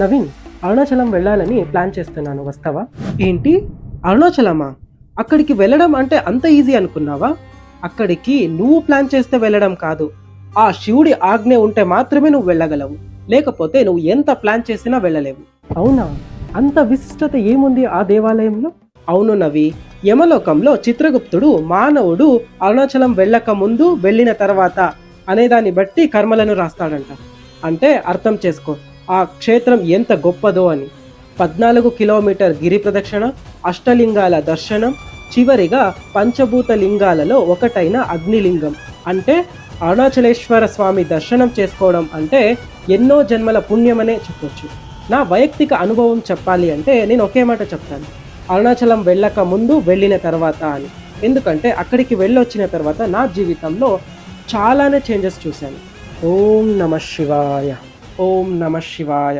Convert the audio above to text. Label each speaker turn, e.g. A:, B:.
A: నవీన్, అరుణాచలం వెళ్ళాలని ప్లాన్ చేస్తున్నాను, వస్తావా? ఏంటి, అరుణాచలమా? అక్కడికి వెళ్ళడం అంటే అంత ఈజీ అనుకున్నావా? అక్కడికి నువ్వు ప్లాన్ చేస్తే వెళ్ళడం కాదు, ఆ శివుడి ఆజ్ఞ ఉంటే మాత్రమే నువ్వు వెళ్ళగలవు. లేకపోతే నువ్వు ఎంత ప్లాన్ చేసినా వెళ్ళలేవు. అవునా? అంత విశిష్టత ఏముంది ఆ దేవాలయంలో? అవును నవి, యమలోకంలో చిత్రగుప్తుడు మానవుడు అరుణాచలం వెళ్ళక ముందు, వెళ్ళిన తర్వాత అనేదాన్ని బట్టి కర్మలను రాస్తాడంట. అంటే అర్థం చేసుకో ఆ క్షేత్రం ఎంత గొప్పదో అని. 14 కిలోమీటర్ గిరి ప్రదక్షిణ, అష్టలింగాల దర్శనం, చివరిగా పంచభూత లింగాలలో ఒకటైన అగ్నిలింగం అంటే అరుణాచలేశ్వర స్వామి దర్శనం చేసుకోవడం అంటే ఎన్నో జన్మల పుణ్యమనే చెప్పొచ్చు. నా వైయక్తిక అనుభవం చెప్పాలి అంటే నేను ఒకే మాట చెప్తాను, అరుణాచలం వెళ్ళక ముందు, వెళ్ళిన తర్వాత అని. ఎందుకంటే అక్కడికి వెళ్ళొచ్చిన తర్వాత నా జీవితంలో చాలానే చేంజెస్ చూశాను. ఓం నమ శివాయ, ఓం నమ శివాయ.